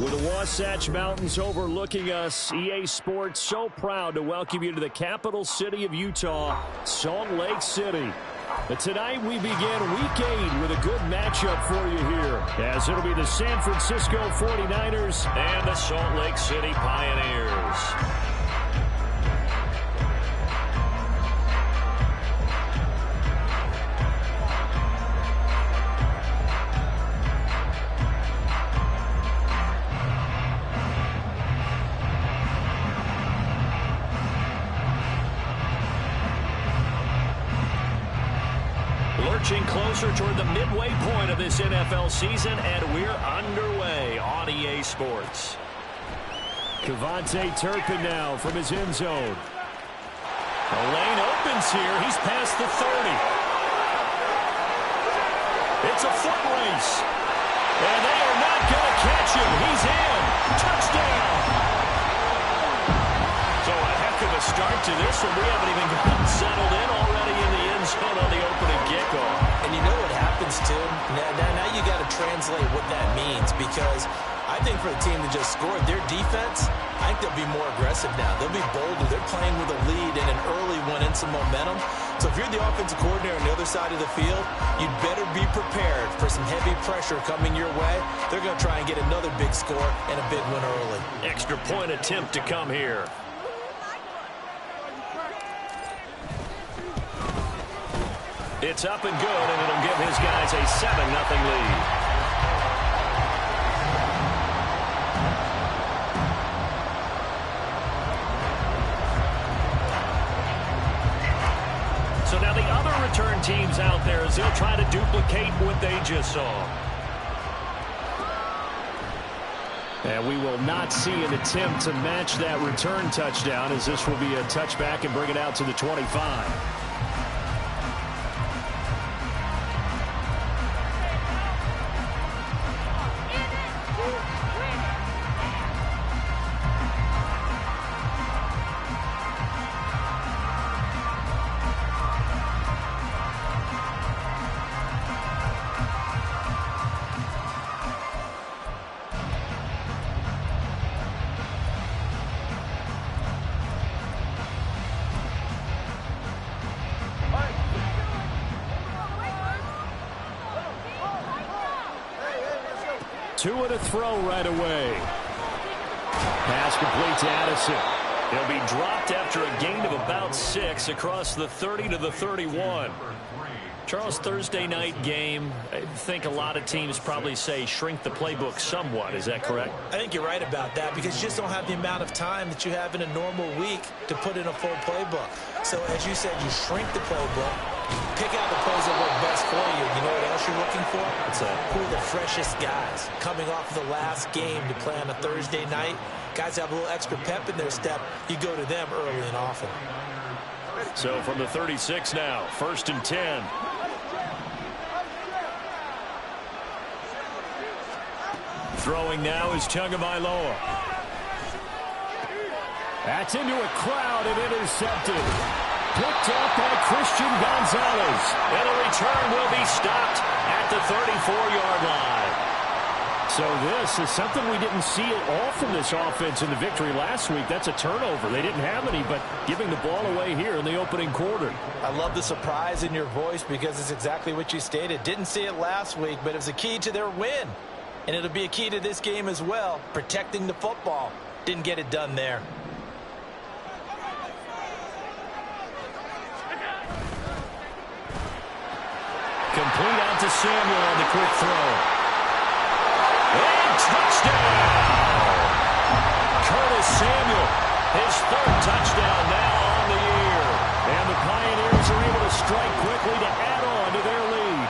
With the Wasatch Mountains overlooking us, EA Sports so proud to welcome you to the capital city of Utah, Salt Lake City. But tonight we begin Week 8 with a good matchup for you here, as it'll be the San Francisco 49ers and the Salt Lake City Pioneers. Lurching closer toward the midway point of this NFL season, and we're underway on EA Sports. Kevontae Turpin now from his end zone. The lane opens here. He's past the 30. It's a foot race. And they are not going to catch him. He's in. Touchdown. So a heck of a start to this one. We haven't even gotten settled in already in the end zone on the opening kickoff. And you know what happens, Tim? Now you got to translate what that means, because I think for the team that just scored, their defense, I think they'll be more aggressive now. They'll be bolder. They're playing with a lead and an early one and some momentum. So if you're the offensive coordinator on the other side of the field, you'd better be prepared for some heavy pressure coming your way. They're going to try and get another big score and a big one early. Extra point attempt to come here. It's up and good, and it'll give his guys a 7-0 lead. So now the other return teams out there as they'll try to duplicate what they just saw. And we will not see an attempt to match that return touchdown, as this will be a touchback and bring it out to the 25. Two and a throw right away. Pass complete to Addison. He'll be dropped after a gain of about 6 across the 30 to the 31. Charles, Thursday night game, I think a lot of teams probably say shrink the playbook somewhat. Is that correct? I think you're right about that, because you just don't have the amount of time that you have in a normal week to put in a full playbook. So as you said, you shrink the playbook, pick out the plays that work best for you. You know what else you're looking for? Who are the freshest guys coming off of the last game to play on a Thursday night? Guys have a little extra pep in their step. You go to them early and often. So from the 36 now, 1st and 10. Throwing now is Tagovailoa. That's into a crowd and intercepted. Picked up by Christian Gonzalez. And the return will be stopped at the 34-yard line. So this is something we didn't see at all from this offense in the victory last week. That's a turnover. They didn't have any, but giving the ball away here in the opening quarter. I love the surprise in your voice, because it's exactly what you stated. Didn't see it last week, but it was a key to their win. And it'll be a key to this game as well, protecting the football. Didn't get it done there. Complete out to Samuel on the quick throw. And touchdown! Curtis Samuel, his 3rd touchdown now on the year. And the Pioneers are able to strike quickly to add on to their lead.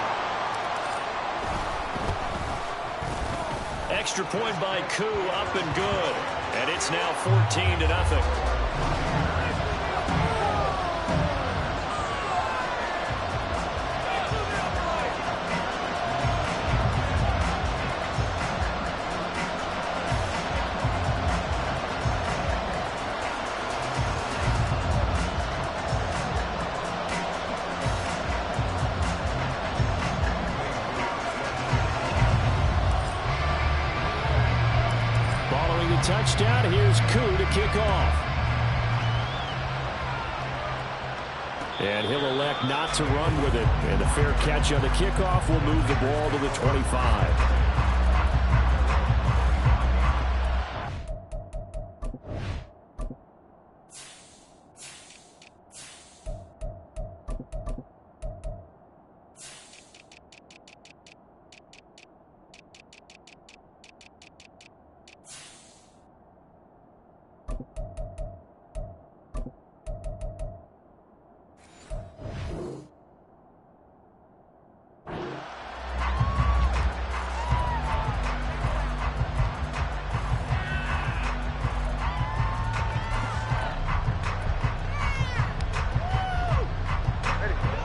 Extra point by Koo, up and good. And it's now 14-0. Getting the touchdown. Here's Koo to kick off. And he'll elect not to run with it. And a fair catch on the kickoff will move the ball to the 25.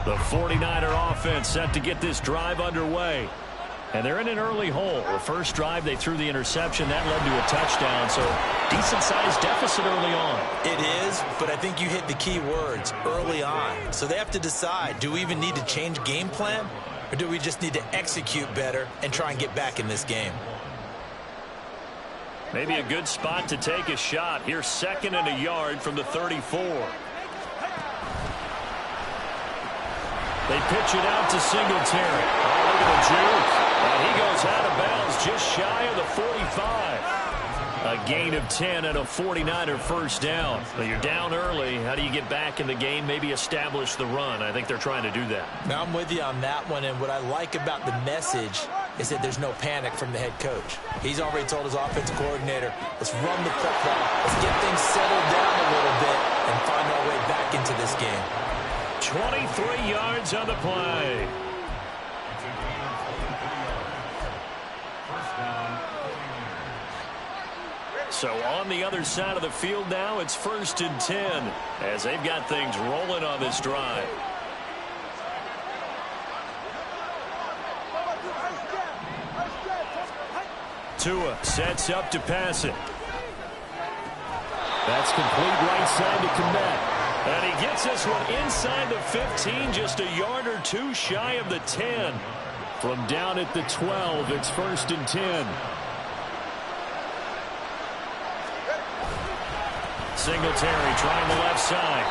The 49er offense set to get this drive underway. And they're in an early hole. The first drive, they threw the interception. That led to a touchdown, so decent-sized deficit early on. It is, but I think you hit the key words, early on. So they have to decide, do we even need to change game plan, or do we just need to execute better and try and get back in this game? Maybe a good spot to take a shot. Here's 2nd and a yard from the 34. They pitch it out to Singletary. Oh, look at the juke. And he goes out of bounds just shy of the 45. A gain of 10 and a 49er first down. But you're down early. How do you get back in the game? Maybe establish the run. I think they're trying to do that. Now, I'm with you on that one, and what I like about the message is that there's no panic from the head coach. He's already told his offensive coordinator, let's run the football, let's get things settled down a little bit and find our way back into this game. 23 yards on the play. So on the other side of the field now, it's 1st and 10 as they've got things rolling on this drive. Tua sets up to pass it. That's complete right side to Komet. And he gets this one inside the 15, just a yard or two shy of the 10. From down at the 12, it's 1st and 10. Singletary trying the left side.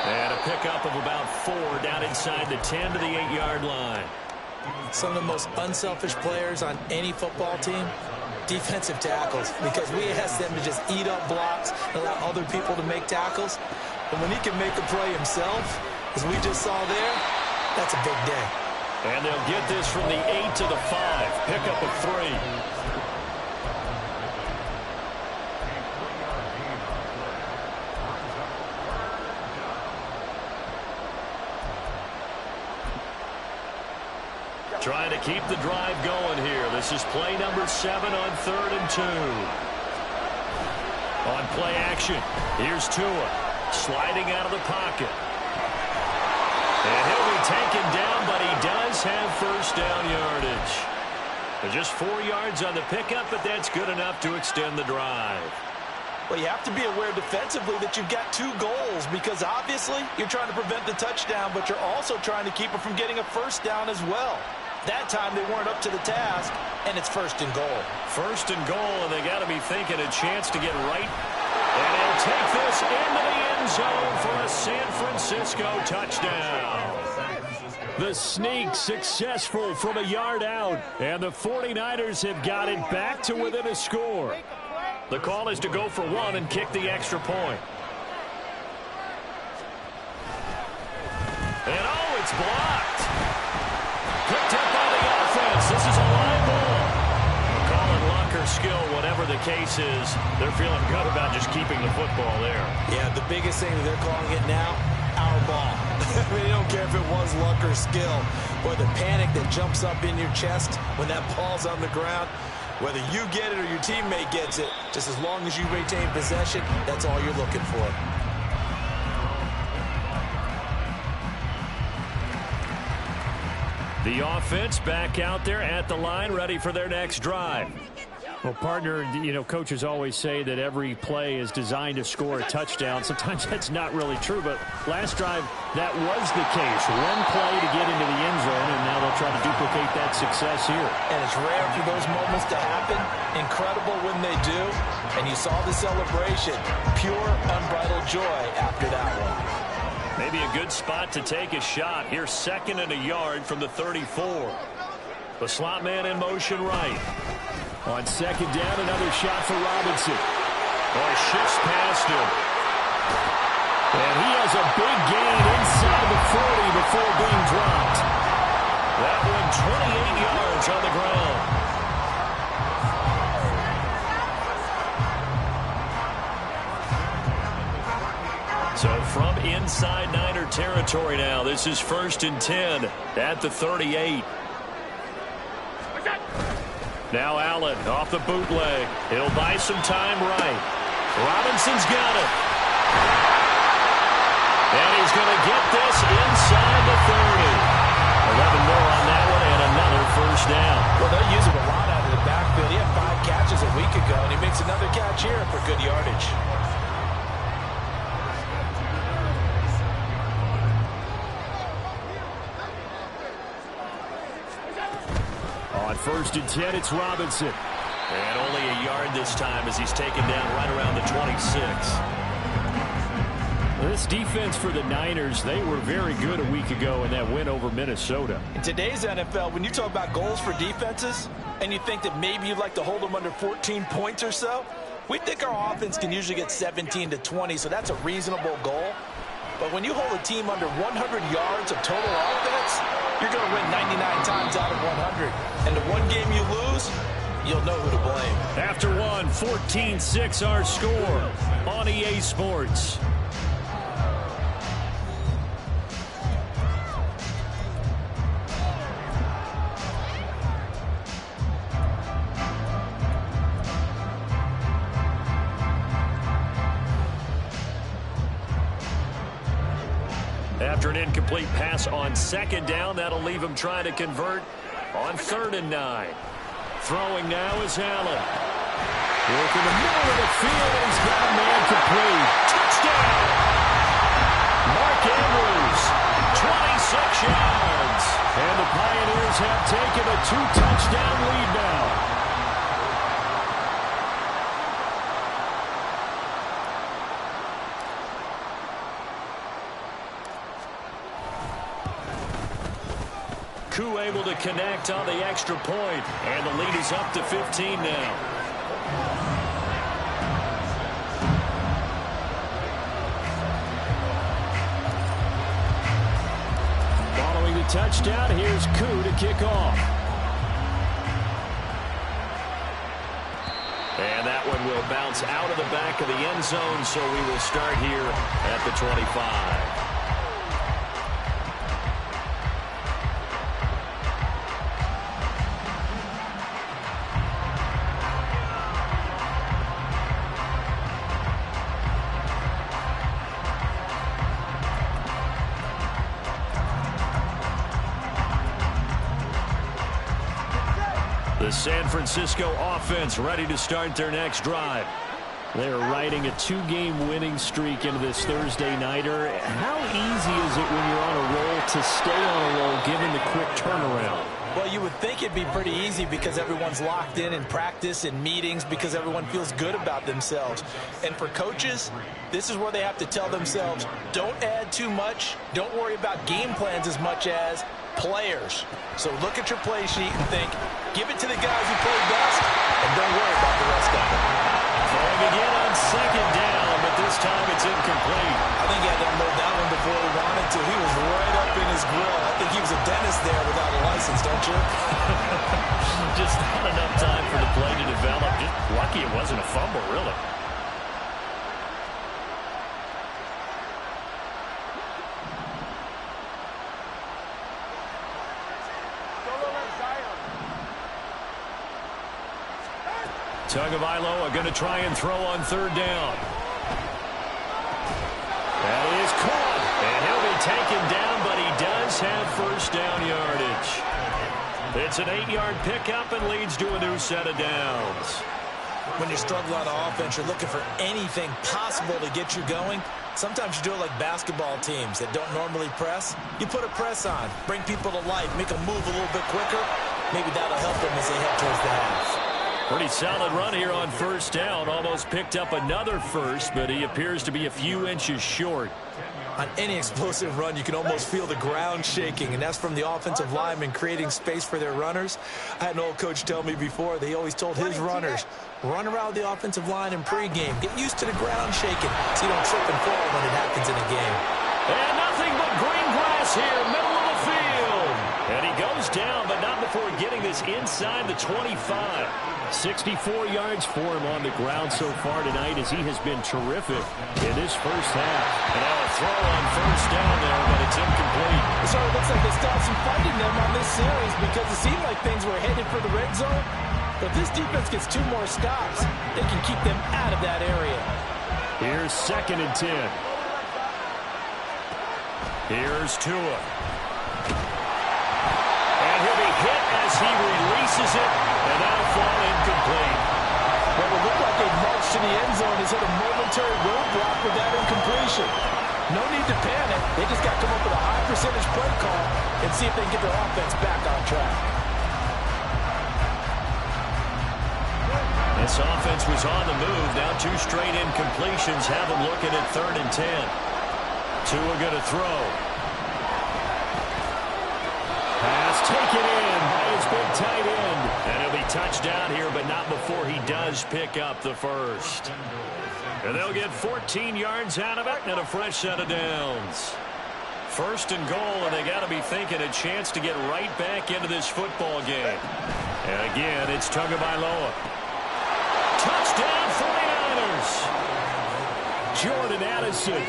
And a pickup of about 4 down inside the 10 to the 8-yard line. Some of the most unselfish players on any football team, defensive tackles, because we ask them to just eat up blocks and allow other people to make tackles. But when he can make a play himself, as we just saw there, that's a big day. And they'll get this from the 8 to the 5. Pickup of 3. Trying to keep the drive going here. This is play number 7 on 3rd and 2. On play action, here's Tua. Sliding out of the pocket. And he'll be taken down, but he does have first down yardage. There's just 4 yards on the pickup, but that's good enough to extend the drive. Well, you have to be aware defensively that you've got 2 goals, because obviously you're trying to prevent the touchdown, but you're also trying to keep it from getting a first down as well. That time they weren't up to the task, and it's 1st and goal. 1st and goal, and they got to be thinking a chance to get right. And he'll take this into the end zone for a San Francisco touchdown. The sneak successful from a yard out, and the 49ers have got it back to within a score. The call is to go for 1 and kick the extra point. And oh, it's blocked. Picked up by the offense. This is a live ball. Calling luck or skill, whatever the case is, they're feeling good about just keeping the football there. Yeah, the biggest thing that they're calling it now, our ball. I mean, they don't care if it was luck or skill. Boy, the panic that jumps up in your chest when that ball's on the ground, whether you get it or your teammate gets it, just as long as you retain possession, that's all you're looking for. The offense back out there at the line, ready for their next drive. Well, partner, you know, coaches always say that every play is designed to score a touchdown. Sometimes that's not really true, but last drive, that was the case. One play to get into the end zone, and now they'll try to duplicate that success here. And it's rare for those moments to happen. Incredible when they do. And you saw the celebration. Pure, unbridled joy after that one. Maybe a good spot to take a shot. Here's 2nd and a yard from the 34. The slot man in motion right. On 2nd down, another shot for Robinson. Boy, shifts past him. And he has a big gain inside the 40 before being dropped. That one 28 yards on the ground. So from inside Niner territory now, this is 1st and 10 at the 38. Now Allen off the bootleg. He'll buy some time right. Robinson's got it. And he's going to get this inside the 30. 11 more on that one and another 1st down. Well, they'll use him a lot out of the backfield. He had 5 catches a week ago, and he makes another catch here for good yardage. On 1st and 10, it's Robinson. And only a yard this time as he's taken down right around the 26. This defense for the Niners, they were very good a week ago in that win over Minnesota. In today's NFL, when you talk about goals for defenses, and you think that maybe you'd like to hold them under 14 points or so, we think our offense can usually get 17 to 20, so that's a reasonable goal. But when you hold a team under 100 yards of total offense, you're going to win 99 times out of 100. And the one game you lose, you'll know who to blame. After one, 14-6 our score on EA Sports. After an incomplete pass on 2nd down, that'll leave him trying to convert on 3rd and 9. Throwing now is Allen. Working the middle of the field, and he's got a man complete. Touchdown! Mark Andrews, 26 yards. And the Pioneers have taken a 2-touchdown lead now. Koo able to connect on the extra point, and the lead is up to 15 now. Following the touchdown, here's Koo to kick off. And that one will bounce out of the back of the end zone, so we will start here at the 25. The San Francisco offense ready to start their next drive. They're riding a 2-game winning streak into this Thursday nighter. How easy is it when you're on a roll to stay on a roll given the quick turnaround? Well, you would think it'd be pretty easy because everyone's locked in practice and meetings because everyone feels good about themselves. And for coaches, this is where they have to tell themselves, don't add too much. Don't worry about game plans as much as players. So look at your play sheet and think, give it to the guys who play best, and don't worry about the rest of them. Throwing again on 2nd down, but this time it's incomplete. I think he had to unload that one before he wanted to. He was right up in his grill. I think he was a dentist there without a license, don't you? Just not enough time for the play to develop. Just lucky it wasn't a fumble, really. Tagovailoa going to try and throw on 3rd down. That is caught. And he'll be taken down, but he does have 1st down yardage. It's an 8-yard pickup and leads to a new set of downs. When you're struggling on offense, you're looking for anything possible to get you going. Sometimes you do it like basketball teams that don't normally press. You put a press on, bring people to life, make them move a little bit quicker. Maybe that'll help them as they head towards the half. Pretty solid run here on first down. Almost picked up another first, but he appears to be a few inches short. On any explosive run, you can almost feel the ground shaking, and that's from the offensive linemen creating space for their runners. I had an old coach tell me before, they always told his runners, run around the offensive line in pregame. Get used to the ground shaking so you don't trip and fall when it happens in a game. And nothing but green grass here, middle of the field. And he goes down, but not before getting this inside the 25. 64 yards for him on the ground so far tonight as he has been terrific in this first half. And now a throw on first down there, but it's incomplete. It sort of looks like they stopped some fighting them on this series because it seemed like things were headed for the red zone. But if this defense gets 2 more stops, they can keep them out of that area. Here's 2nd and 10. Here's Tua. And he'll be hit as he releases it, and that'll fall incomplete. What would look like a march to the end zone is hit a momentary roadblock with that incompletion. No need to panic. They just got to come up with a high percentage play call and see if they can get their offense back on track. This offense was on the move. Now 2 straight incompletions have them looking at 3rd and 10. Tua going to throw. Pass taken in by his big tight end. And he'll be touched down here, but not before he does pick up the first. And they'll get 14 yards out of it and a fresh set of downs. 1st and goal, and they got to be thinking a chance to get right back into this football game. And again, it's Tagovailoa. Touchdown 49ers. Jordan Addison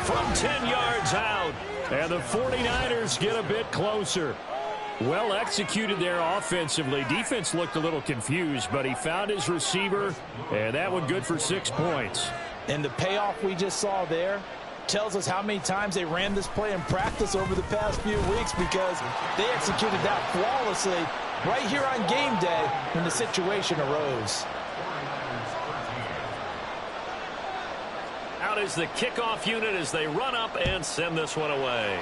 from 10 yards out. And the 49ers get a bit closer. Well executed there offensively. Defense looked a little confused, but he found his receiver, and that one good for 6 points. And the payoff we just saw there tells us how many times they ran this play in practice over the past few weeks because they executed that flawlessly right here on game day when the situation arose. Out is the kickoff unit as they run up and send this one away.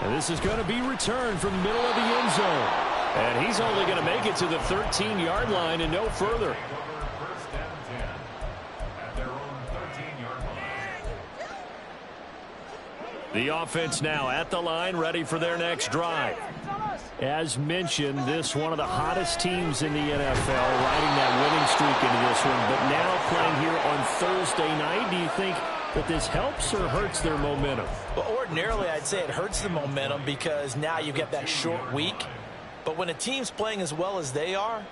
And this is going to be returned from the middle of the end zone. And he's only going to make it to the 13-yard line and no further. The offense now at the line, ready for their next drive. As mentioned, this one of the hottest teams in the NFL, riding that winning streak into this one. But now playing here on Thursday night, do you think that this helps or hurts their momentum? Well, ordinarily, I'd say it hurts the momentum because now you've got that short week. But when a team's playing as well as they are,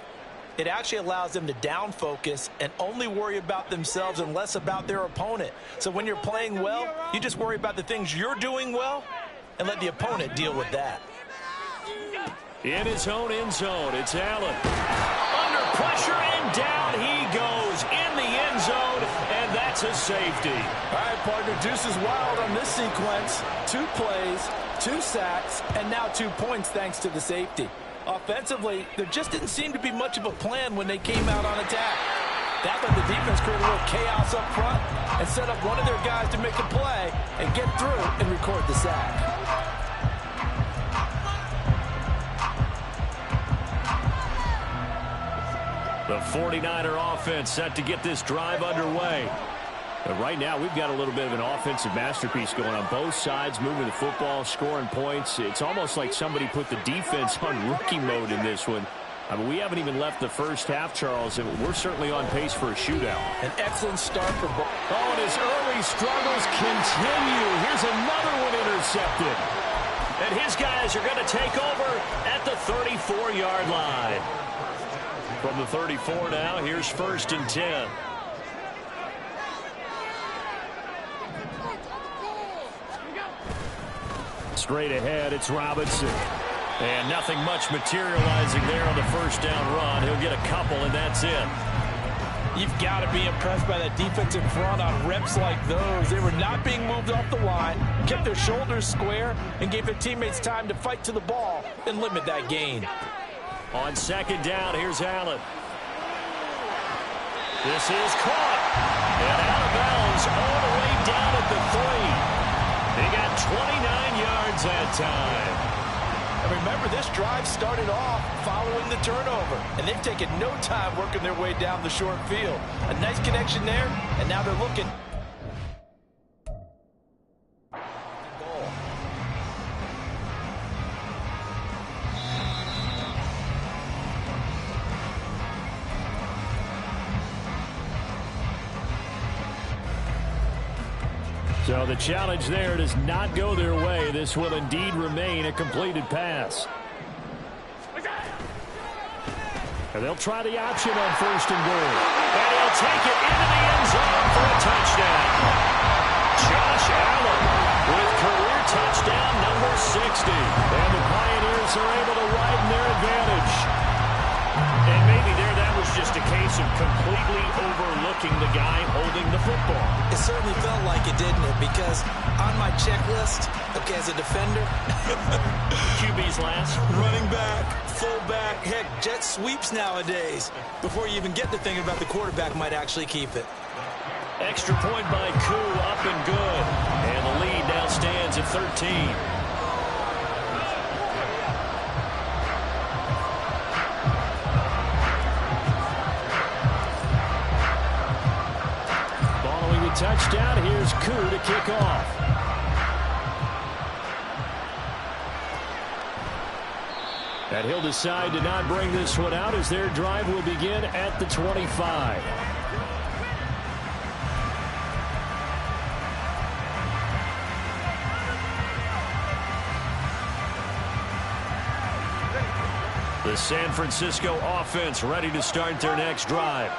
it actually allows them to down focus and only worry about themselves and less about their opponent. So when you're playing well, you just worry about the things you're doing well and let the opponent deal with that. In his own end zone, it's Allen. Under pressure, and down he goes in the end zone, and that's a safety. All right, partner, deuce is wild on this sequence. 2 plays, 2 sacks, and now 2 points thanks to the safety. Offensively, there just didn't seem to be much of a plan when they came out on attack. That let the defense create a little chaos up front and set up one of their guys to make a play and get through and record the sack. The 49er offense set to get this drive underway. But right now, we've got a little bit of an offensive masterpiece going on both sides, moving the football, scoring points. It's almost like somebody put the defense on rookie mode in this one. I mean, we haven't even left the first half, Charles, and we're certainly on pace for a shootout. An excellent start for both. Oh, and his early struggles continue. Here's another one intercepted. And his guys are going to take over at the 34-yard line. From the 34 now, here's 1st and 10. Straight ahead, it's Robinson. And nothing much materializing there on the first down run. He'll get a couple, and that's it. You've got to be impressed by that defensive front on reps like those. They were not being moved off the line, kept their shoulders square, and gave their teammates time to fight to the ball and limit that gain. On 2nd down, here's Allen. This is caught. And out of bounds all the way down at the 3. They got 29 yards that time. And remember, this drive started off following the turnover. And they've taken no time working their way down the short field. A nice connection there, and now they're looking. So the challenge there does not go their way. This will indeed remain a completed pass. And they'll try the option on 1st and goal. And he'll take it into the end zone for a touchdown. Josh Allen with career touchdown number 60. And the Pioneers are able to widen their advantage. And maybe there that was just a case of completely overlooking the guy holding the football. It certainly felt like it, didn't it? Because on my checklist, okay, as a defender, QB's last. running back, fullback, heck, jet sweeps nowadays. Before you even get to thinking about the quarterback might actually keep it. Extra point by Koo, up and good. And the lead now stands at 13. Touchdown. Here's Koo to kick off. And he'll decide to not bring this one out as their drive will begin at the 25. The San Francisco offense ready to start their next drive.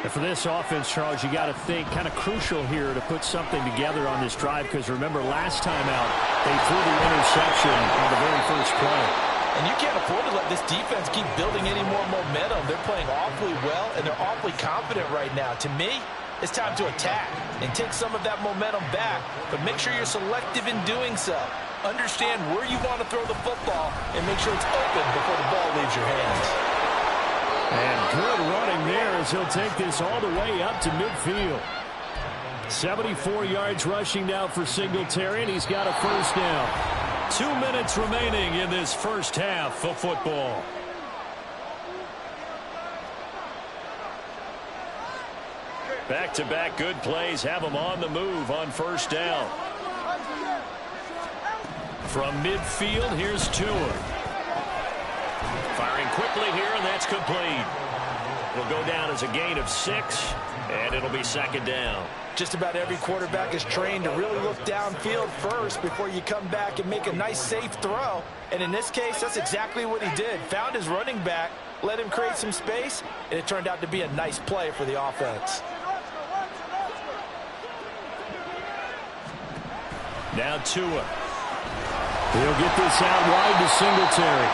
And for this offense, Charles, you got to think kind of crucial here to put something together on this drive, because remember last time out they threw the interception on the very first play. And you can't afford to let this defense keep building any more momentum. They're playing awfully well, and they're awfully confident right now. To me, it's time to attack and take some of that momentum back, but make sure you're selective in doing so. Understand where you want to throw the football and make sure it's open before the ball leaves your hands. And good running there as he'll take this all the way up to midfield. 74 yards rushing now for Singletary, and he's got a first down. 2 minutes remaining in this first half of football. Back-to-back good plays have them on the move on first down. From midfield, here's Tua. Firing quickly here, and that's complete. It'll go down as a gain of 6, and it'll be second down. Just about every quarterback is trained to really look downfield first before you come back and make a nice, safe throw. And in this case, that's exactly what he did. Found his running back, let him create some space, and it turned out to be a nice play for the offense. Now Tua. He'll get this out wide to Singletary.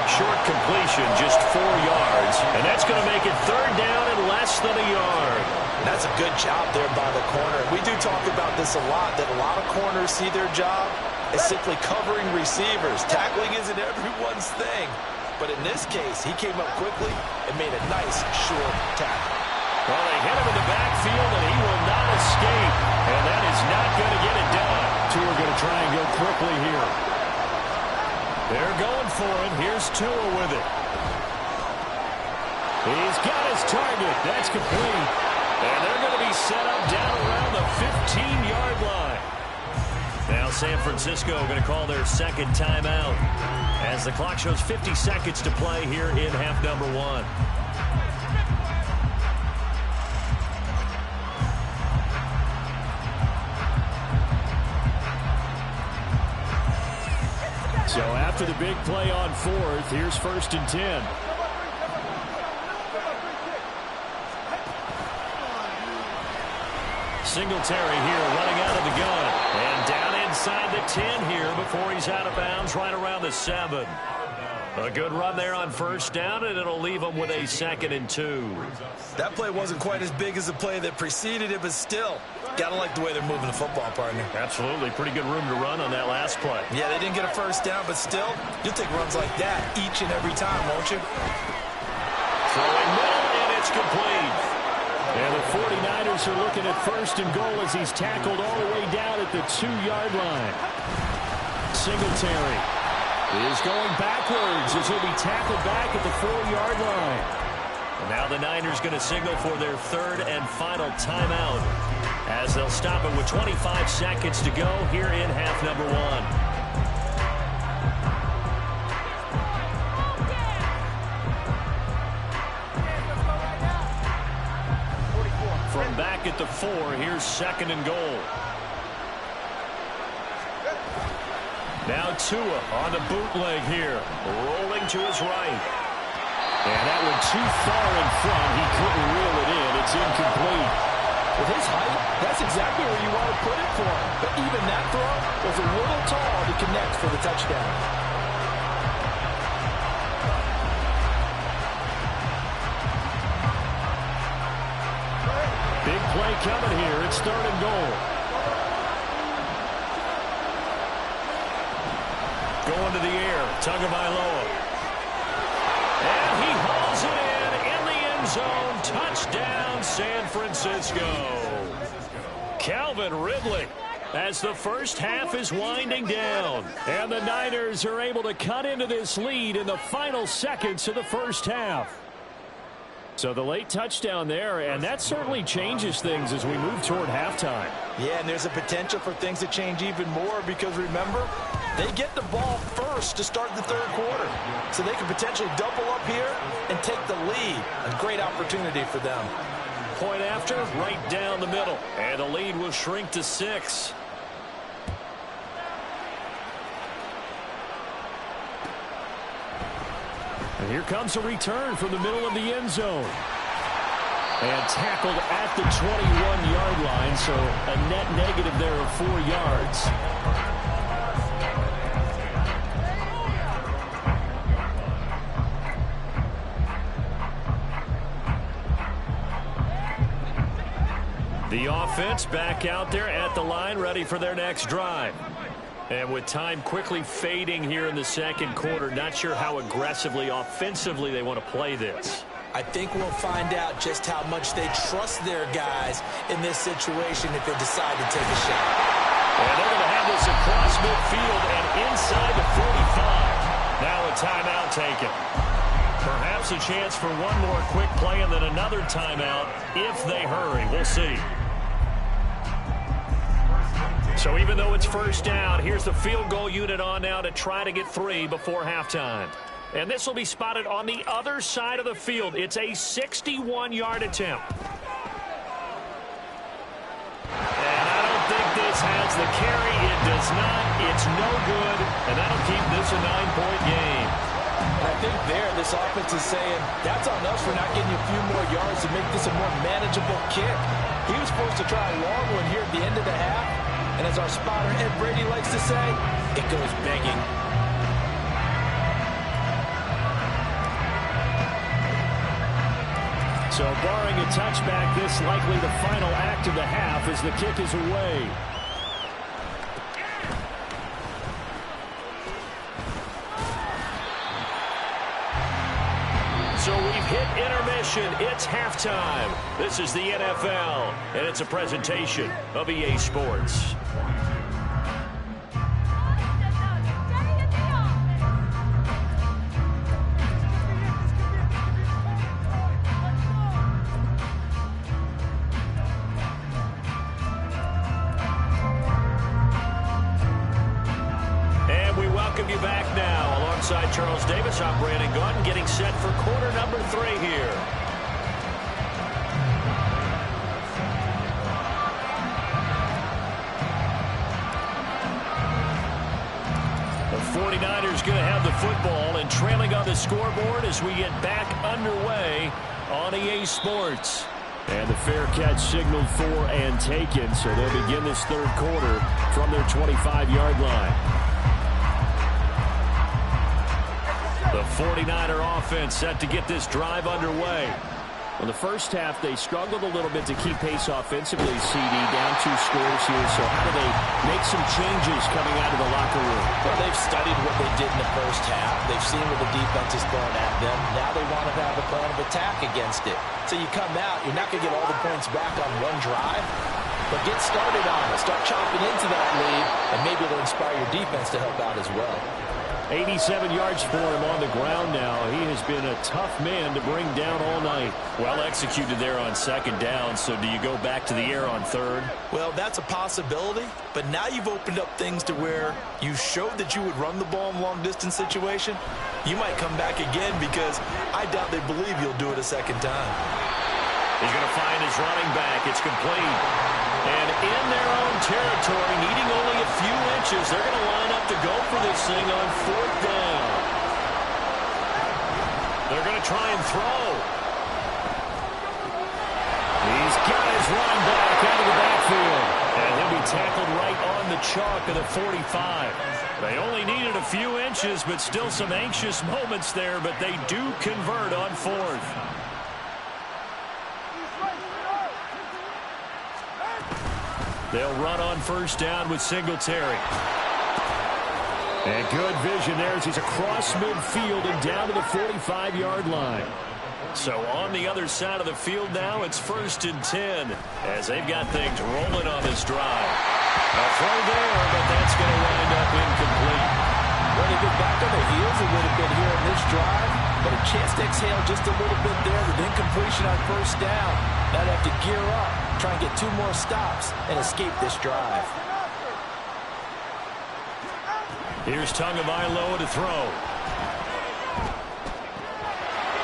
Short completion, just 4 yards. And that's going to make it third down and less than a yard. That's a good job there by the corner. We do talk about this a lot, that a lot of corners see their job as simply covering receivers. Tackling isn't everyone's thing. But in this case, he came up quickly and made a nice, short tackle. Well, they hit him in the backfield, and he will not escape. And that is not going to get it done. Tua going to try and go quickly here. They're going for it. Here's Tua with it. He's got his target. That's complete. And they're going to be set up down around the 15-yard line. Now San Francisco going to call their second timeout as the clock shows 50 seconds to play here in half number 1. So after the big play on 4th, here's 1st and 10. Singletary here running out of the gun. And down inside the 10 here before he's out of bounds right around the 7. A good run there on first down, and it'll leave him with a 2nd and 2. That play wasn't quite as big as the play that preceded it, but still, gotta like the way they're moving the football, partner. Absolutely. Pretty good room to run on that last play. Yeah, they didn't get a first down, but still, you'll take runs like that each and every time, won't you? Throwing middle, and it's complete. And the 49ers are looking at first and goal as he's tackled all the way down at the 2-yard line. Singletary is going backwards as he'll be tackled back at the 4-yard line. And now the Niners going to signal for their third and final timeout as they'll stop it with 25 seconds to go here in half number 1. From back at the 4, here's second and goal. Now Tua on the bootleg here, rolling to his right. And that one too far in front. He couldn't reel it in. It's incomplete. With his height, that's exactly where you want to put it for him. But even that throw was a little tall to connect for the touchdown. Big play coming here. It's third and goal. Going to the air. Tagovailoa. And he hauls it in the end zone. Touchdown, San Francisco. Calvin Ridley as the first half is winding down. And the Niners are able to cut into this lead in the final seconds of the first half. So the late touchdown there, and that certainly changes things as we move toward halftime. Yeah, and there's a potential for things to change even more because, remember, they get the ball first to start the third quarter. So they can potentially double up here and take the lead. A great opportunity for them. Point after, right down the middle. And the lead will shrink to 6. And here comes a return from the middle of the end zone. And tackled at the 21-yard line, so a net negative there of 4 yards. The offense back out there at the line, ready for their next drive. And with time quickly fading here in the second quarter, not sure how aggressively, offensively they want to play this. I think we'll find out just how much they trust their guys in this situation if they decide to take a shot. And they're going to have this across midfield and inside the 45. Now a timeout taken. Perhaps a chance for one more quick play and then another timeout if they hurry. We'll see. So even though it's first down, here's the field goal unit on now to try to get 3 before halftime. And this will be spotted on the other side of the field. It's a 61-yard attempt. And I don't think this has the carry. It does not. It's no good. And that'll keep this a 9-point game. And I think there, this offense is saying, that's on us for not getting a few more yards to make this a more manageable kick. He was supposed to try a long one here at the end of the half. And as our spotter Ed Brady likes to say, it goes begging. So barring a touchback, this likely the final act of the half as the kick is away. So we've hit intermission. It's halftime. This is the NFL, and it's a presentation of EA Sports. You back now alongside Charles Davis. I'm Brandon Gaudin, getting set for quarter number 3 here. The 49ers going to have the football and trailing on the scoreboard as we get back underway on EA Sports. And the fair catch signaled for and taken, so they'll begin this third quarter from their 25-yard line. The 49er offense set to get this drive underway. In the first half, they struggled a little bit to keep pace offensively, CD, down 2 scores here. So how do they make some changes coming out of the locker room? Well, they've studied what they did in the first half. They've seen what the defense is throwing at them. Now they want to have a plan of attack against it. So you come out, you're not going to get all the points back on one drive, but get started on it. Start chopping into that lead, and maybe it'll inspire your defense to help out as well. 87 yards for him on the ground now. He has been a tough man to bring down all night. Well executed there on second down. So do you go back to the air on third? Well, that's a possibility, but now you've opened up things to where you showed that you would run the ball in long-distance situation. You might come back again because I doubt they believe you'll do it a second time. He's going to find his running back. It's complete. And in their own territory, needing only a few inches, they're going to line up to go for this thing on 4th down. They're going to try and throw. He's got his running back out of the backfield. And he'll be tackled right on the chalk of the 45. They only needed a few inches, but still some anxious moments there, but they do convert on 4th. They'll run on 1st down with Singletary. And good vision there as he's across midfield and down to the 45-yard line. So on the other side of the field now, it's 1st and 10 as they've got things rolling on this drive. A throw there, but that's going to wind up incomplete. When they get back on their heels a little bit here in this drive, but a chance to exhale just a little bit there with incompletion on 1st down. Now they have to gear up, try and get 2 more stops, and escape this drive. Here's Tagovailoa to throw.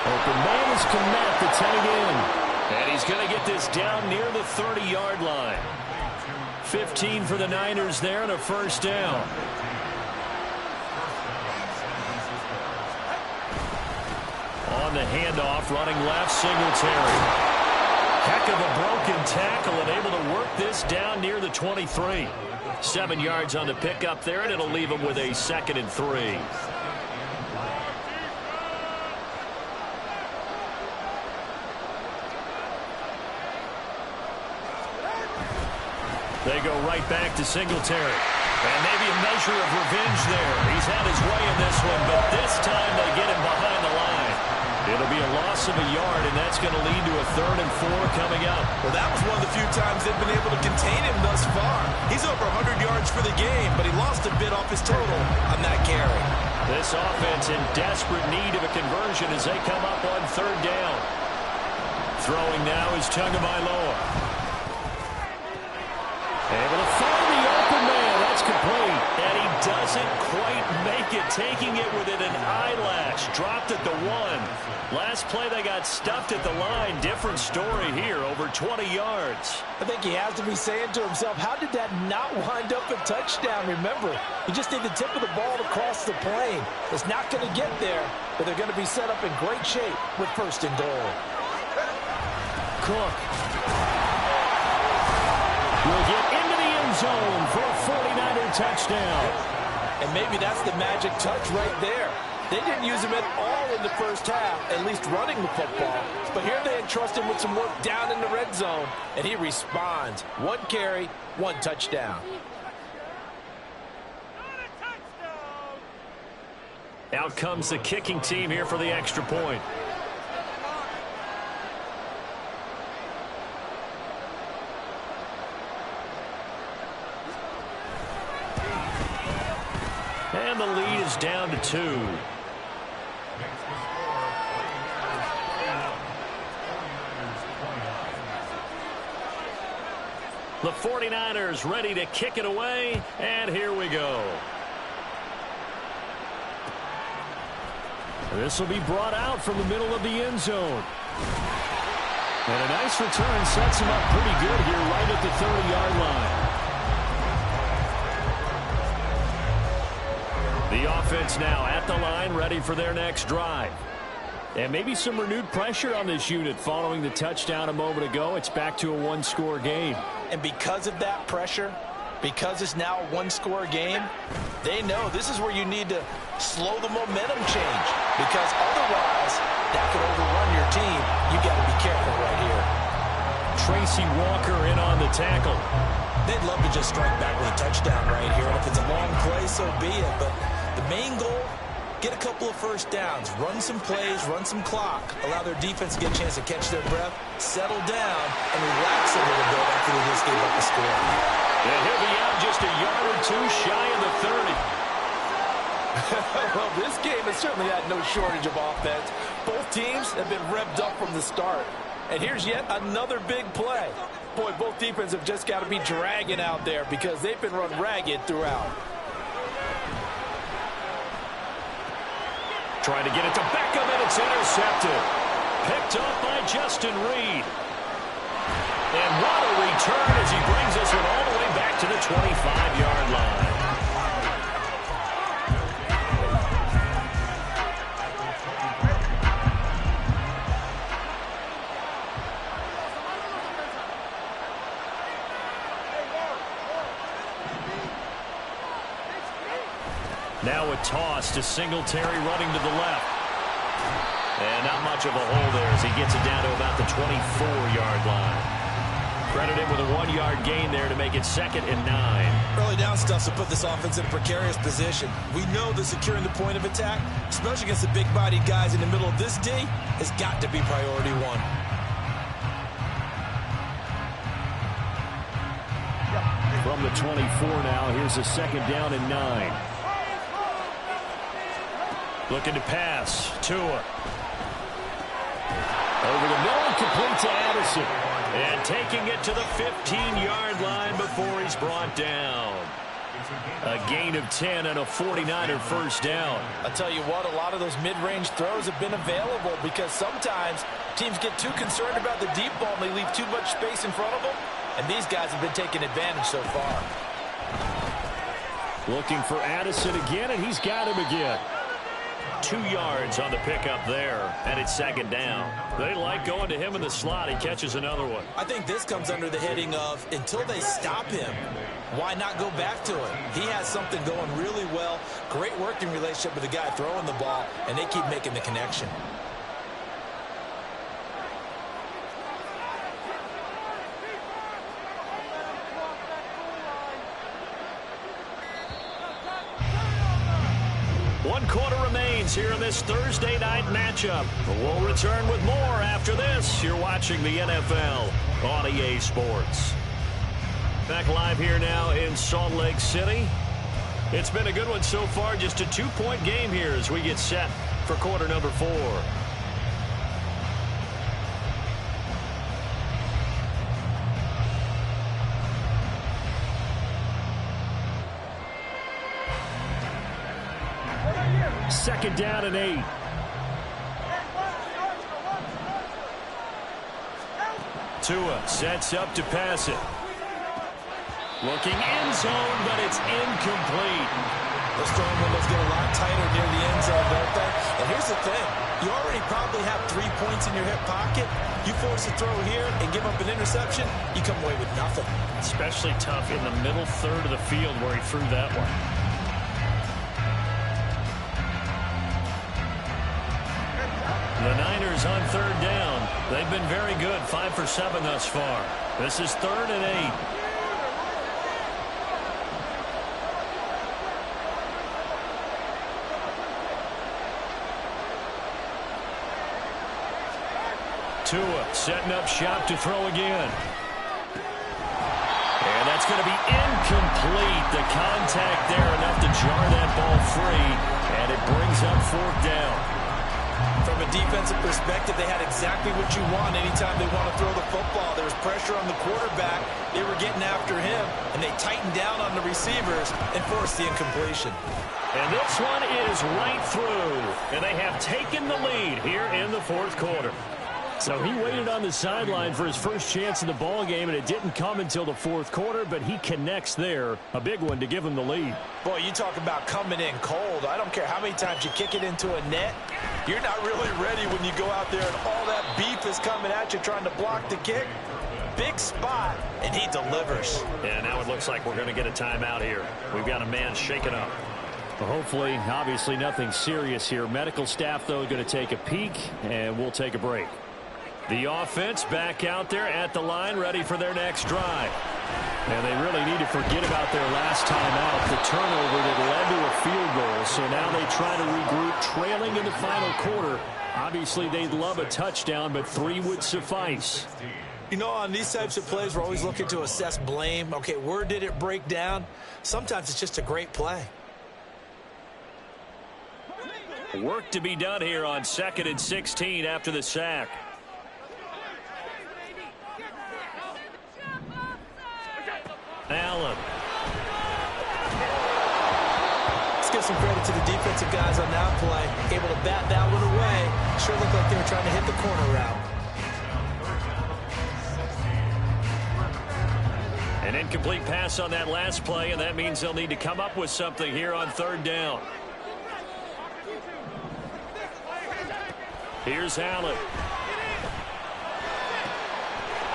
Open man is Kmet, the tight end. And he's going to get this down near the 30-yard line. 15 for the Niners there and a 1st down. On the handoff, running left, Singletary. Heck of a broken tackle and able to work this down near the 23. 7 yards on the pickup there, and it'll leave him with a 2nd and 3. They go right back to Singletary. And maybe a measure of revenge there. He's had his way in this one, but this time they get him behind the line. It'll be a loss of a yard, and that's going to lead to a 3rd and 4 coming up. Well, that was one of the few times they've been able to contain him thus far. He's over 100 yards for the game, but he lost a bit off his total on that carry. This offense in desperate need of a conversion as they come up on 3rd down. Throwing now is Tagovailoa. Able to find the open man. That's complete. And he doesn't quite make it, taking it within an eyelash. Dropped at the 1. Last play they got stuffed at the line. Different story here, over 20 yards. I think he has to be saying to himself, how did that not wind up a touchdown? Remember, you just need the tip of the ball to cross the plane. It's not going to get there, but they're going to be set up in great shape with 1st and goal. Cook will get into the end zone for a 49er touchdown. And maybe that's the magic touch right there. They didn't use him at all in the first half, at least running the football. But here they entrust him with some work down in the red zone, and he responds. 1 carry, 1 touchdown. Out comes the kicking team here for the extra point. And the lead is down to 2. The 49ers ready to kick it away, and here we go. This will be brought out from the middle of the end zone. And a nice return sets him up pretty good here right at the 30-yard line. The offense now at the line, ready for their next drive. And maybe some renewed pressure on this unit following the touchdown a moment ago. It's back to a 1-score game. And because of that pressure, because it's now a 1-score game, they know this is where you need to slow the momentum change. Because otherwise, that could overrun your team. You got to to be careful right here. Tracy Walker in on the tackle. They'd love to just strike back with a touchdown right here. And if it's a long play, so be it. But the main goal, get a couple of first downs, run some plays, run some clock, allow their defense to get a chance to catch their breath, settle down, and relax a little bit after they just gave up a score. And he'll be out just a yard or two shy of the 30. Well, this game has certainly had no shortage of offense. Both teams have been revved up from the start. And here's yet another big play. Boy, both defenses have just got to be dragging out there because they've been run ragged throughout. Trying to get it to Beckham, and it's intercepted. Picked up by Justin Reed. And what a return as he brings this one all the way back to the 25-yard line. Now a toss to Singletary running to the left. And not much of a hole there as he gets it down to about the 24-yard line. Credit him with a 1-yard gain there to make it 2nd and 9. Early down stuff to put this offense in a precarious position. We know that securing the point of attack, especially against the big-bodied guys in the middle of this D, has got to be priority one. From the 24 now, here's a 2nd down and 9. Looking to pass. Tua. Over the middle, complete to Addison. And taking it to the 15-yard line before he's brought down. A gain of 10 and a 49er first down. I'll tell you what, a lot of those mid-range throws have been available because sometimes teams get too concerned about the deep ball and they leave too much space in front of them. And these guys have been taking advantage so far. Looking for Addison again, and he's got him again. 2 yards on the pickup there, and it's 2nd down. They like going to him in the slot. He catches another one. I think this comes under the heading of until they stop him, why not go back to him? He has something going really well. Great working relationship with the guy throwing the ball, and they keep making the connection. One quarter remains here in this Thursday night matchup. We'll return with more after this. You're watching the NFL on EA Sports. Back live here now in Salt Lake City. It's been a good one so far. Just a 2-point game here as we get set for quarter number 4. Second down and 8. Tua sets up to pass it. Looking end zone, but it's incomplete. Those throwing windows get a lot tighter near the end zone, don't they? And here's the thing. You already probably have 3 points in your hip pocket. You force a throw here and give up an interception, you come away with nothing. Especially tough in the middle third of the field where he threw that one. The Niners on 3rd down. They've been very good, 5 for 7 thus far. This is 3rd and 8. Tua setting up shop to throw again. And that's going to be incomplete. The contact there enough to jar that ball free. And it brings up 4th down. From a defensive perspective, they had exactly what you want anytime they want to throw the football. There was pressure on the quarterback. They were getting after him, and they tightened down on the receivers and forced the incompletion. And this one is right through. And they have taken the lead here in the 4th quarter. So he waited on the sideline for his first chance in the ball game, and it didn't come until the 4th quarter, but he connects there. A big one to give him the lead. Boy, you talk about coming in cold. I don't care how many times you kick it into a net. You're not really ready when you go out there and all that beef is coming at you trying to block the kick. Big spot, and he delivers. Yeah, now it looks like we're going to get a timeout here. We've got a man shaken up. Well, hopefully, obviously nothing serious here. Medical staff, though, going to take a peek, and we'll take a break. The offense back out there at the line, ready for their next drive. And they really need to forget about their last time out, the turnover that led to a field goal. So now they try to regroup, trailing in the final quarter. Obviously, they'd love a touchdown, but 3 would suffice. You know, on these types of plays, we're always looking to assess blame. Okay, where did it break down? Sometimes it's just a great play. Work to be done here on 2nd and 16 after the sack. Allen. Let's give some credit to the defensive guys on that play. Able to bat that one away. Sure looked like they were trying to hit the corner route. An incomplete pass on that last play, and that means they'll need to come up with something here on 3rd down. Here's Allen.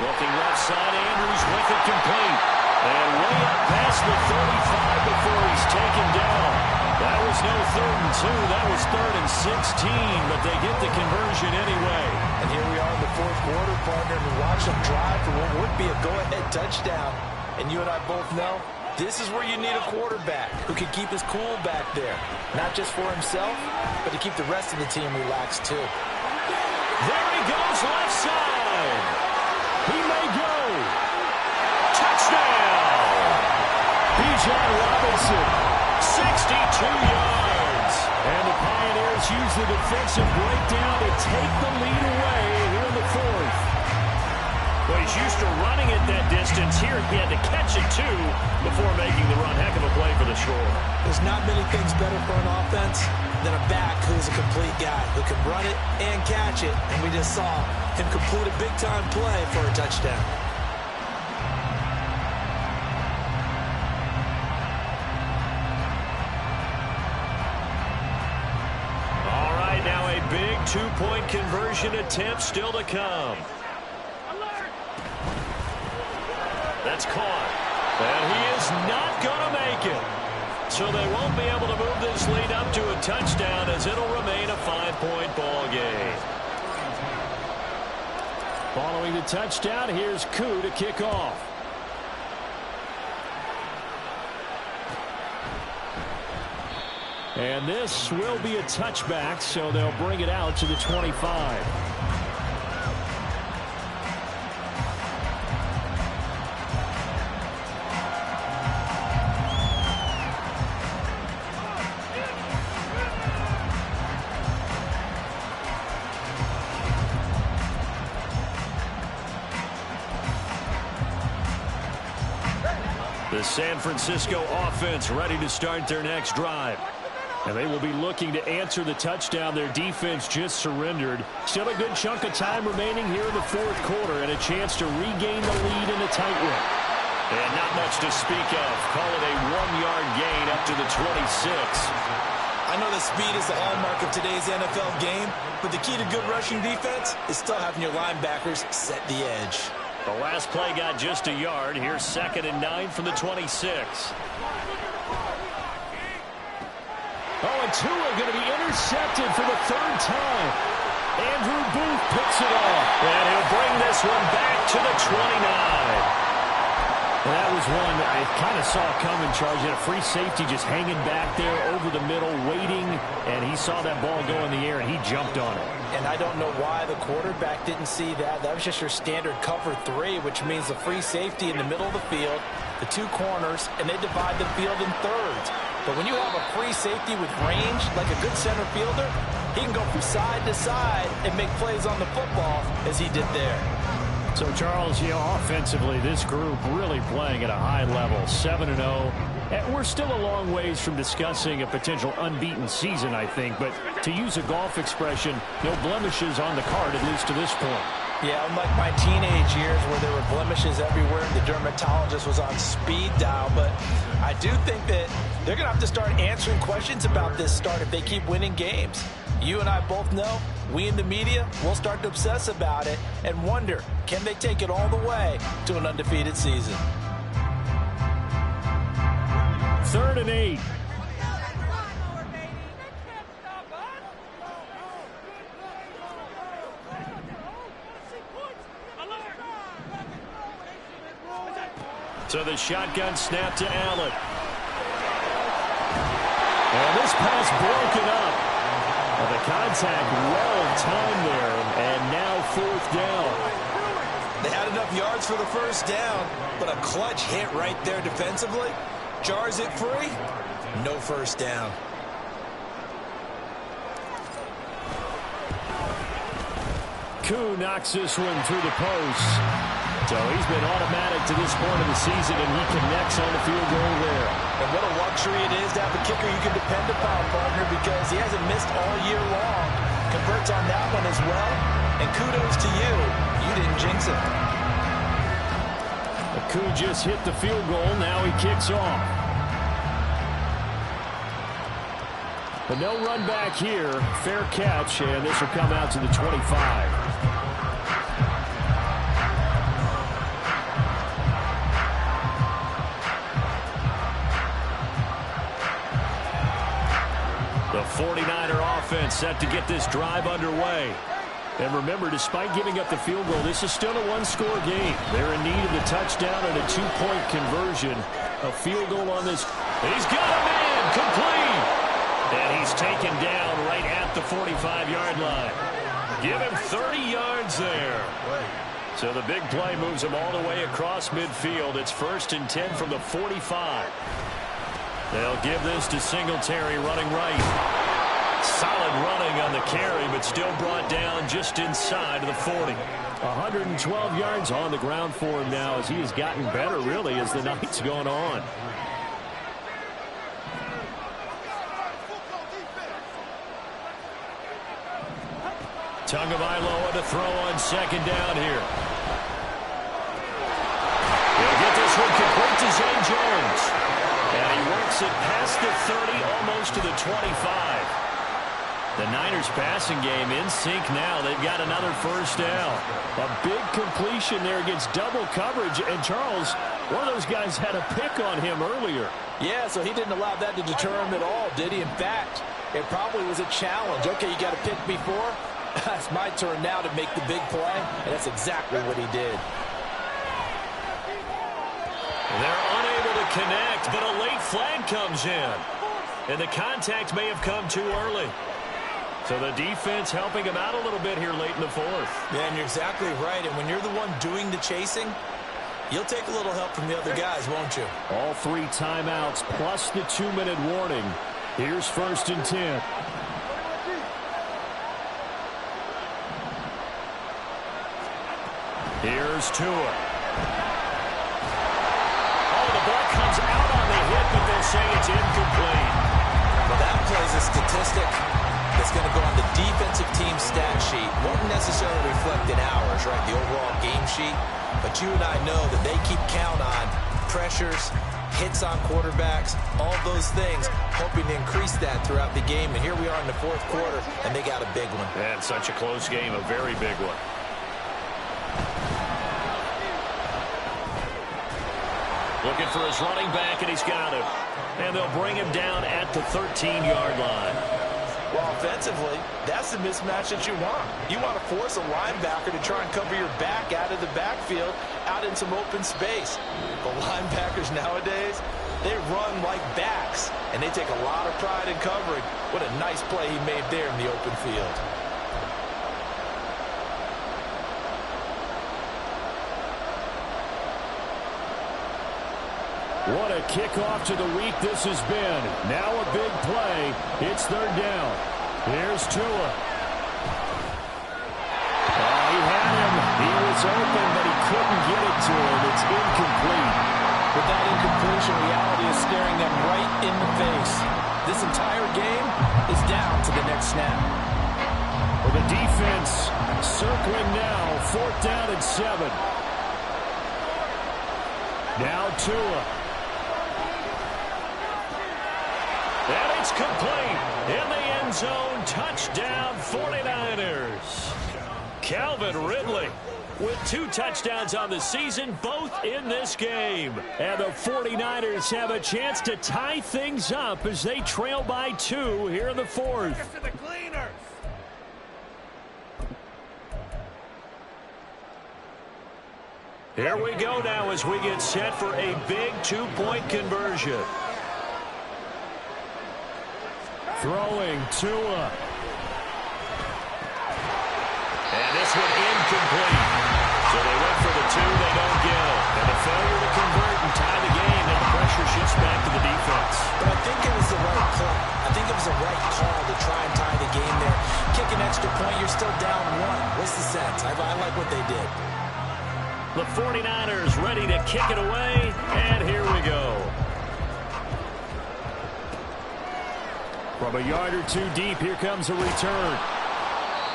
Looking left side, Andrews with it complete. And way up past the 35 before he's taken down. That was no 3rd and 2. That was 3rd and 16, but they get the conversion anyway. And here we are in the 4th quarter, partner, and we watch them drive for what would be a go-ahead touchdown. And you and I both know this is where you need a quarterback who can keep his cool back there. Not just for himself, but to keep the rest of the team relaxed too. There he goes, left side. He may go. Touchdown. Bijan Robinson, 62 yards. And the Pioneers use the defensive breakdown to take the lead away here in the 4th. Well, he's used to running it that distance. Here he had to catch it, too, before making the run. Heck of a play for the score. There's not many things better for an offense than a back who's a complete guy who can run it and catch it. And we just saw him complete a big-time play for a touchdown. All right, now a big 2-point conversion attempt still to come. That's caught. And he is not going to make it. So they won't be able to move this lead up to a touchdown as it'll remain a 5-point ball game. Following the touchdown, here's Koo to kick off. And this will be a touchback, so they'll bring it out to the 25. The San Francisco offense ready to start their next drive. And they will be looking to answer the touchdown their defense just surrendered. Still a good chunk of time remaining here in the 4th quarter and a chance to regain the lead in a tight one. And not much to speak of. Call it a 1-yard gain up to the 26. I know that speed is the hallmark of today's NFL game, but the key to good rushing defense is still having your linebackers set the edge. The last play got just a yard. Here's 2nd and 9 from the 26. Oh, and Tua going to be intercepted for the 3rd time. Andrew Booth picks it off. And he'll bring this one back to the 29. Well, that was one that I kind of saw coming, Charles. He had a free safety just hanging back there over the middle, waiting, and he saw that ball go in the air, and he jumped on it. And I don't know why the quarterback didn't see that. That was just your standard cover 3, which means the free safety in the middle of the field, the 2 corners, and they divide the field in thirds. But when you have a free safety with range, like a good center fielder, he can go from side to side and make plays on the football as he did there. So, Charles, offensively, this group really playing at a high level, 7-0. And we're still a long ways from discussing a potential unbeaten season, I think. But to use a golf expression, no blemishes on the card, at least to this point. Yeah, unlike my teenage years where there were blemishes everywhere and the dermatologist was on speed dial. But I do think that they're going to have to start answering questions about this start if they keep winning games. You and I both know, we in the media will start to obsess about it and wonder, can they take it all the way to an undefeated season? 3rd and 8. So the shotgun snap to Allen. And this pass broken up. Well, the contact well timed there, and now 4th down. They had enough yards for the first down, but a clutch hit right there defensively. Jars it free. No first down. Koo knocks this one through the post. So he's been automatic to this point of the season, and he connects on the field goal there. And what a luxury it is to have a kicker you can depend upon, partner, because he hasn't missed all year long. Converts on that one as well. And kudos to you. You didn't jinx it. Koo just hit the field goal. Now he kicks off. But no run back here. Fair catch, and this will come out to the 25. The 49er offense set to get this drive underway. And remember, despite giving up the field goal, this is still a one-score game. They're in need of the touchdown and a 2-point conversion. A field goal on this. He's got a man complete. And he's taken down right at the 45-yard line. Give him 30 yards there. So the big play moves him all the way across midfield. It's 1st and 10 from the 45. They'll give this to Singletary running right. Solid running on the carry, but still brought down just inside of the 40. 112 yards on the ground for him now as he has gotten better, really, as the night's gone on. Tagovailoa to throw on 2nd down here. He'll get this one complete to Zay Jones. And he works it past the 30, almost to the 25. The Niners passing game in sync now. They've got another first down. A big completion there against double coverage. And Charles, one of those guys had a pick on him earlier. Yeah, so he didn't allow that to deter him at all, did he? In fact, it probably was a challenge. Okay, you got a pick before. It's my turn now to make the big play. And that's exactly what he did. They're unable to connect, but a late flag comes in. And the contact may have come too early. So the defense helping him out a little bit here late in the 4th. Yeah, and you're exactly right. And when you're the one doing the chasing, you'll take a little help from the other guys, won't you? All 3 timeouts plus the 2-minute warning. Here's 1st and 10. Here's Tua. Oh, the ball comes out on the hit, but they'll say it's incomplete. Well, that plays a statistic that's going to go on the defensive team stat sheet. Won't necessarily reflect in ours, right, the overall game sheet. But you and I know that they keep count on pressures, hits on quarterbacks, all those things, hoping to increase that throughout the game. And here we are in the 4th quarter, and they got a big one. And such a close game, a very big one. Looking for his running back, and he's got him. And they'll bring him down at the 13-yard line. Well, offensively, that's the mismatch that you want. You want to force a linebacker to try and cover your back out of the backfield, out in some open space. The linebackers nowadays, they run like backs, and they take a lot of pride in covering. What a nice play he made there in the open field. What a kickoff to the week this has been. Now a big play. It's 3rd down. Here's Tua. He had him. He was open, but he couldn't get it to him. It's incomplete. But that incompletion reality is staring them right in the face. This entire game is down to the next snap. Well, the defense circling now. 4th down and 7. Now Tua. And it's complete in the end zone. Touchdown 49ers. Calvin Ridley with 2 touchdowns on the season, both in this game. And the 49ers have a chance to tie things up as they trail by 2 here in the 4th. Here we go now as we get set for a big two-point conversion. Throwing Tua. And this one incomplete. So they went for the two, they don't get it. And a failure to convert and tie the game, and the pressure shifts back to the defense. But I think it was the right play. I think it was the right call to try and tie the game there. Kick an extra point, you're still down one. What's the sense? I like what they did. The 49ers ready to kick it away, and here we go. From a yard or two deep, here comes a return.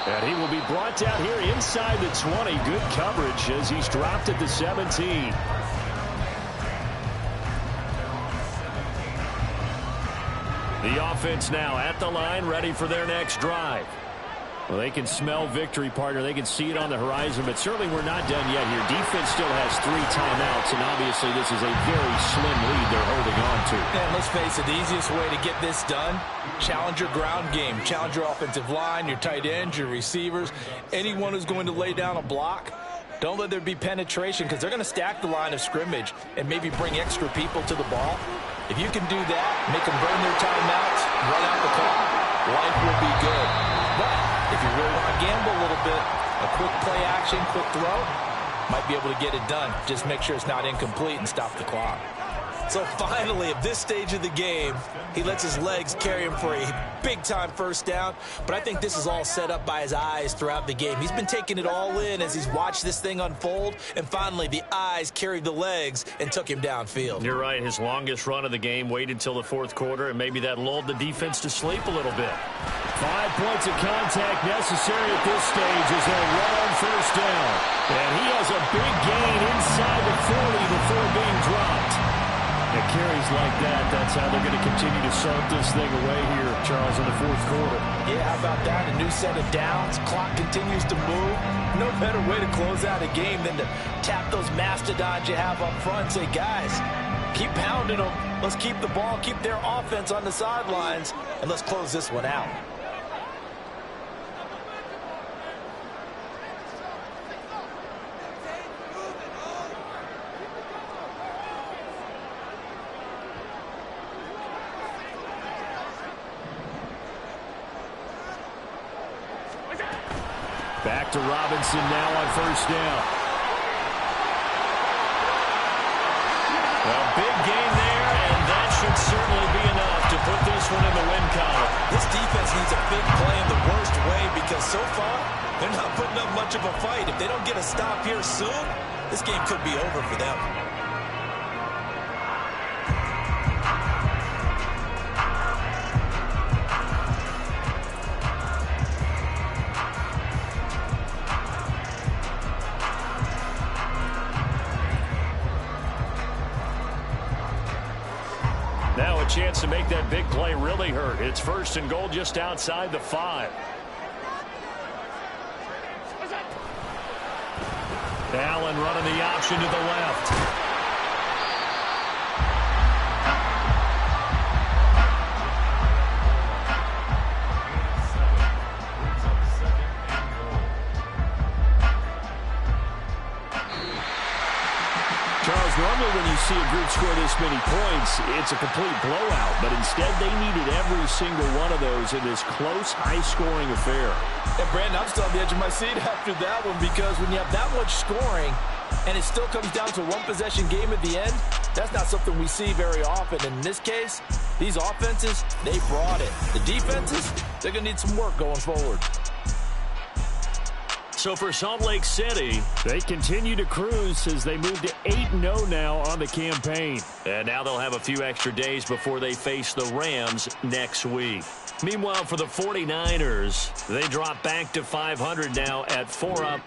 And he will be brought down here inside the 20. Good coverage as he's dropped at the 17. The offense now at the line, ready for their next drive. Well, they can smell victory, partner. They can see it on the horizon, but certainly we're not done yet here. Defense still has 3 timeouts, and obviously this is a very slim lead they're holding on to. And let's face it, the easiest way to get this done, challenge your ground game. Challenge your offensive line, your tight ends, your receivers, anyone who's going to lay down a block. Don't let there be penetration because they're going to stack the line of scrimmage and maybe bring extra people to the ball. If you can do that, make them burn their timeouts, run out the clock, life will be good. But if you really want to gamble a little bit, a quick play action, quick throw, might be able to get it done. Just make sure it's not incomplete and stop the clock. So finally, at this stage of the game, he lets his legs carry him for a big-time first down. But I think this is all set up by his eyes throughout the game. He's been taking it all in as he's watched this thing unfold. And finally, the eyes carried the legs and took him downfield. You're right. His longest run of the game waited till the fourth quarter, and maybe that lulled the defense to sleep a little bit. 5 points of contact necessary at this stage as they'll run on first down. And he has a big gain inside the 40 before being dropped. And carries like that, that's how they're going to continue to salt this thing away here, Charles, in the fourth quarter. Yeah, how about that? A new set of downs. Clock continues to move. No better way to close out a game than to tap those mastodons you have up front and say, guys, keep pounding them. Let's keep the ball, keep their offense on the sidelines, and let's close this one out. Back to Robinson now on first down. Well, big game there, and that should certainly be enough to put this one in the win column. This defense needs a big play in the worst way because so far, they're not putting up much of a fight. If they don't get a stop here soon, this game could be over for them. Now a chance to make that big play really hurt. It's first and goal just outside the 5. Allen running the option to the left. Charles, normally when you see a group score this many points, it's a complete blowout. But instead, they needed every single one of those in this close, high-scoring affair. And, Brandon, I'm still on the edge of my seat after that one because when you have that much scoring and it still comes down to a one-possession game at the end, that's not something we see very often. In this case, these offenses, they brought it. The defenses, they're going to need some work going forward. So for Salt Lake City, they continue to cruise as they move to 8-0 now on the campaign. And now they'll have a few extra days before they face the Rams next week. Meanwhile, for the 49ers, they drop back to 500 now at 4 up.